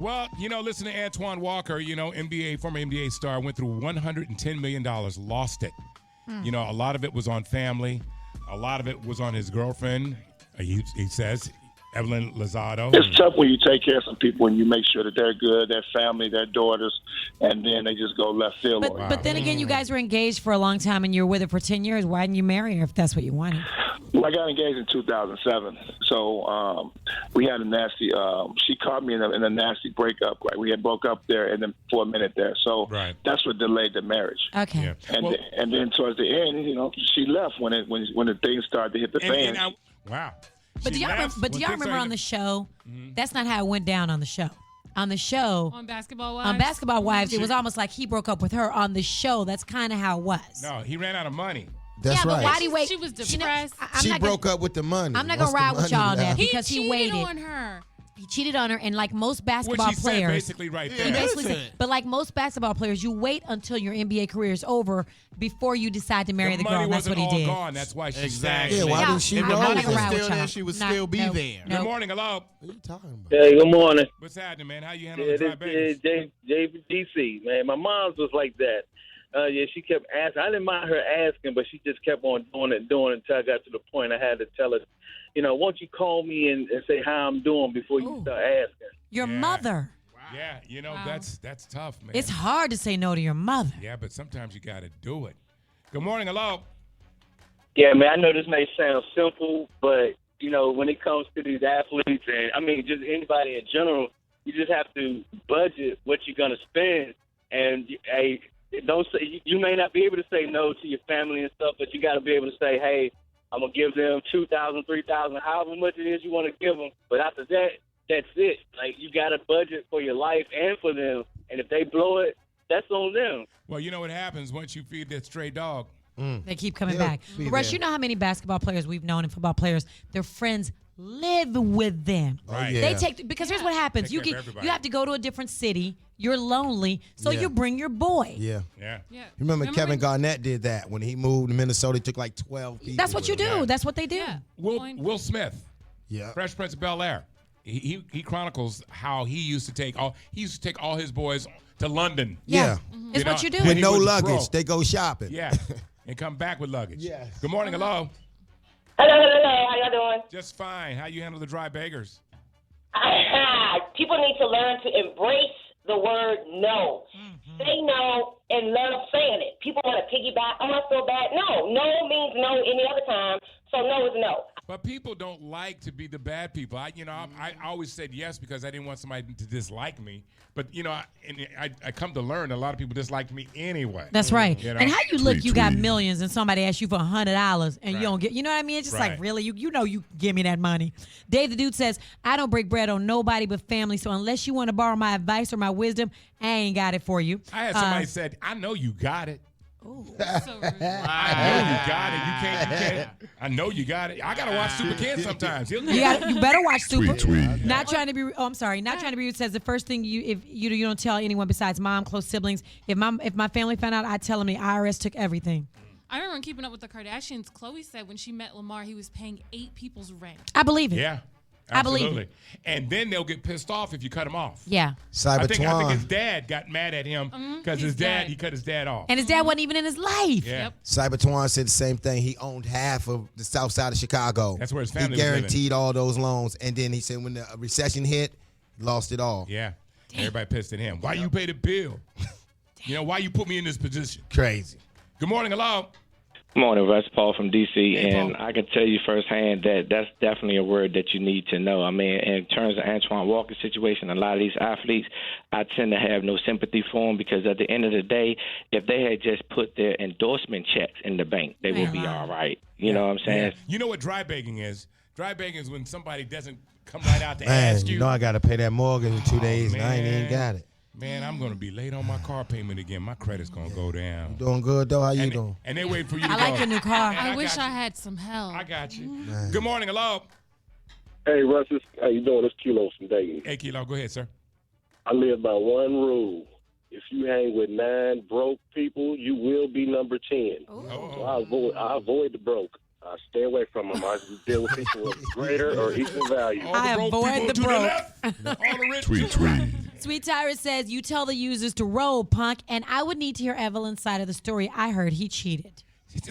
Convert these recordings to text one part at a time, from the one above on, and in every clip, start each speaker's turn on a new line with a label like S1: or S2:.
S1: Well, listen to Antoine Walker, former NBA star, went through $110 million, lost it. A lot of it was on family. A lot of it was on his girlfriend, he says, Evelyn Lozado.
S2: It's tough when you take care of some people and you make sure that they're good, their family, their daughters, and then they just go left field.
S3: But then again, you guys were engaged for a long time and you were with her for 10 years. Why didn't you marry her if that's what you wanted?
S2: Well, I got engaged in 2007, so we had a nasty. She caught me in a nasty breakup. Right, we had broke up there, and then for a minute there, so that's what delayed the marriage.
S3: Okay,
S1: yeah.
S2: And then towards the end, she left when the things started to hit the fan.
S1: Wow.
S3: But do y'all remember on the show? That's not how it went down on the show. On the show,
S4: on Basketball Wives,
S3: it was almost like he broke up with her on the show. That's kind of how it was.
S1: No, he ran out of money.
S5: That's right.
S3: But why did he wait?
S4: She was depressed.
S5: She broke up with the money.
S3: I'm not gonna ride with y'all on that
S4: He
S3: because he waited.
S4: cheated on her.
S3: He cheated on her, and like most basketball
S1: Which he
S3: players,
S1: said basically right there.
S3: he basically said, but like most basketball players, you wait until your NBA career is over before you decide to marry the girl. And that's what he did.
S1: Gone. That's why she
S5: Yeah, why didn't she
S3: I'm
S5: know?
S3: not
S6: Money
S3: gonna
S6: was
S3: ride with
S6: still there.
S3: y'all.
S6: She would
S3: No,
S6: still be
S3: no,
S6: there.
S3: no.
S1: Good morning, hello.
S5: What are you talking about?
S7: Hey, good morning.
S1: What's happening, man? How you handling the dry
S7: This
S1: babies?
S7: is JVDC, man. My mom's was like that. She kept asking. I didn't mind her asking, but she just kept on doing it until I got to the point I had to tell her, won't you call me and say how I'm doing before you start asking?
S3: Your mother.
S1: Wow. Yeah, that's tough, man.
S3: It's hard to say no to your mother.
S1: Yeah, but sometimes you got to do it. Good morning, hello.
S7: Yeah, man, I know this may sound simple, but, when it comes to these athletes and, just anybody in general, you just have to budget what you're going to spend. And, don't say, you may not be able to say no to your family and stuff, but you got to be able to say, hey, I'm going to give them $2,000, $3,000, however much it is you want to give them. But after that, that's it. Like, you got to budget for your life and for them. And if they blow it, that's on them.
S1: Well, you know what happens once you feed that stray dog?
S3: They keep coming back. But Russ, you know how many basketball players we've known and football players, their friends live with them.
S1: Right.
S5: Yeah.
S3: They take because here's what happens. You have to go to a different city. You're lonely, so you bring your boy.
S5: Yeah.
S1: Yeah.
S4: Yeah.
S5: Remember Kevin Garnett did that when he moved to Minnesota. He took like 12 people.
S3: That's what you do.
S1: Yeah.
S3: That's what they do.
S4: Yeah.
S1: Will Smith,
S5: Yeah.
S1: Fresh Prince of Bel-Air. He chronicles how he used to take all his boys to London.
S5: Yeah.
S3: It's what you do.
S5: With
S1: he
S5: no
S1: was
S5: luggage,
S1: broke.
S5: they go shopping.
S1: Yeah, and come back with luggage.
S5: Yes.
S1: Good morning, hello.
S8: Hello. How y'all doing?
S1: Just fine. How you handle the dry beggars?
S8: People need to learn to embrace the word no. Say no and love saying it. People want to piggyback. Oh, I feel bad. No means no any other time. So no is no.
S1: But people don't like to be the bad people. I always said yes because I didn't want somebody to dislike me. But I come to learn a lot of people dislike me anyway.
S3: That's right.
S1: You know?
S3: And how you look, you got millions, and somebody asks you for $100, and you don't get. You know what I mean? It's just
S1: Right.
S3: like, really, you give me that money. Dave the Dude says, I don't break bread on nobody but family. So unless you want to borrow my advice or my wisdom, I ain't got it for you.
S1: I had somebody said, I know you got it.
S4: So rude.
S1: I know you got it. You can't. I know you got it. I gotta watch Super Ken sometimes.
S3: You better watch Super. Not trying to be. Oh, I'm sorry. Not trying to be rude. Says the first thing if you don't tell anyone besides mom, close siblings. If my family found out, I tell them the IRS took everything.
S4: I remember in Keeping Up with the Kardashians, Khloe said when she met Lamar, he was paying 8 people's rent.
S3: I believe it.
S1: Yeah.
S3: I believe
S1: Absolutely.
S3: it.
S1: And then they'll get pissed off if you cut them off.
S3: Yeah.
S1: I think his
S5: Cybertron.
S1: dad got mad at him because he cut his dad off.
S3: And his dad wasn't even in his life.
S1: Yeah.
S4: Yep.
S5: Cybertron said the same thing. He owned half of the south side of Chicago.
S1: That's where his family
S5: He
S1: was living.
S5: guaranteed all those loans. And then he said when the recession hit, he lost it all.
S1: Yeah. Everybody pissed at him. Why you pay the bill? Why you put me in this position?
S5: Crazy.
S1: Good morning, hello.
S7: Good morning, Russ Parr from D.C.,
S1: Hey,
S7: and
S1: Paul.
S7: I can tell you firsthand that that's definitely a word that you need to know. I mean, in terms of Antoine Walker's situation, a lot of these athletes, I tend to have no sympathy for them because at the end of the day, if they had just put their endorsement checks in the bank, they would be all right. You know what I'm saying?
S1: Yeah. You know what dry begging is? Dry begging is when somebody doesn't come right out to
S5: Man,
S1: ask you.
S5: you know I got to pay that mortgage in 2 days, and I ain't even
S1: man.
S5: got it.
S1: Man, I'm going to be late on my car payment again. My credit's going to go down.
S5: Doing good, though? How you doing?
S1: And they wait for you to
S3: I
S1: go.
S3: like your new car.
S4: I wish
S1: got
S4: I
S1: you.
S4: had some help.
S1: I got you.
S5: Man.
S1: Good morning, hello.
S2: Hey, Russ, how you doing? It's Kilo from Dayton.
S1: Hey, Kilo, go ahead, sir.
S2: I live by one rule. If you hang with 9 broke people, you will be number 10. So I avoid the broke. I stay away from them. I just deal with people of greater or equal value.
S1: All
S3: I
S1: broke
S3: avoid
S1: people
S3: the
S1: to
S3: broke.
S1: left, all the rich to the right.
S3: Sweet Tyra says, you tell the users to roll, punk, and I would need to hear Evelyn's side of the story. I heard he cheated.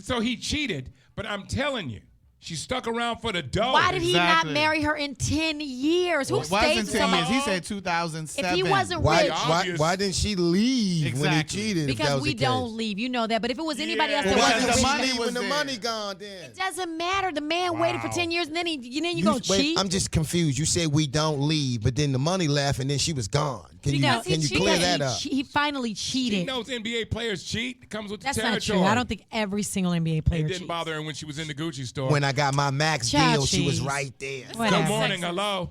S1: So he cheated, but I'm telling you, she stuck around for the dough.
S3: Why did he not marry her in 10 years? Who stays with
S6: 10 years.
S3: somebody?
S6: He said 2007.
S3: If he wasn't rich.
S5: Why didn't she leave when he cheated?
S3: Because we don't leave. You know that. But if it was anybody else that
S5: why
S3: wasn't
S5: didn't
S3: rich,
S5: she leave when the money gone then?
S3: it doesn't matter. The man waited for 10 years and then you going to cheat?
S5: I'm just confused. You said we don't leave, but then the money left and then she was gone. Can you clear that up?
S3: He finally cheated.
S1: She knows NBA players cheat. It comes with
S3: That's
S1: the
S3: not
S1: territory.
S3: true. I don't think every single NBA player
S1: It
S3: cheats.
S1: didn't bother her when she was in the Gucci store.
S5: When I got my Max deal, she was right there.
S3: Whatever.
S1: Good morning. Hello.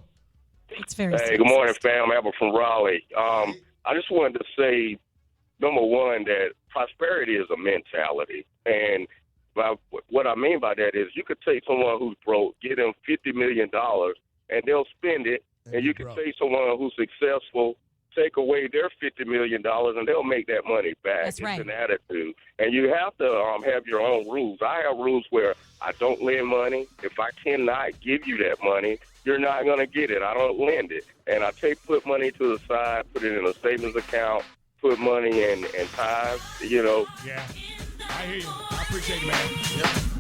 S3: It's very
S9: Hey, good morning, fam. Abel from Raleigh. I just wanted to say, number one, that prosperity is a mentality. And what I mean by that is you could take someone who's broke, get them $50 million, and they'll spend it. And you can take someone who's successful, take away their $50 million, and they'll make that money back.
S3: That's right.
S9: It's an attitude. And you have to have your own rules. I have rules where I don't lend money. If I cannot give you that money, you're not going to get it. I don't lend it. And I put money to the side, put it in a savings account, put money in tithes,
S1: Yeah. I hear you. I appreciate it, man. Yep.